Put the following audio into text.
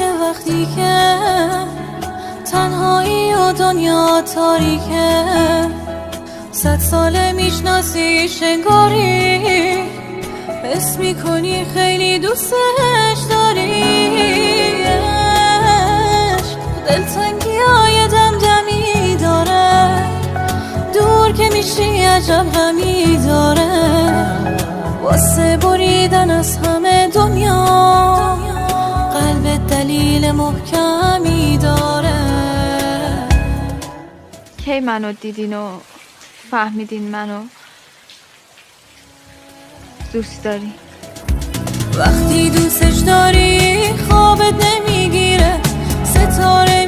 میشه وقتی که تنهایی و دنیا تاریکه. 100 ساله میشناسیش انگاری، حس میکنی خیلی دوستش داریش. دلتنگی های دمدمی داره، دور که میشی عجب غمی داره. واسه بریدن از همه دنیا قلب دلیل محکمی داره. کی منو دیدین و فهمیدین منو دوست داری؟ وقتی دوستش داری خوابت نمیگیره، ستاره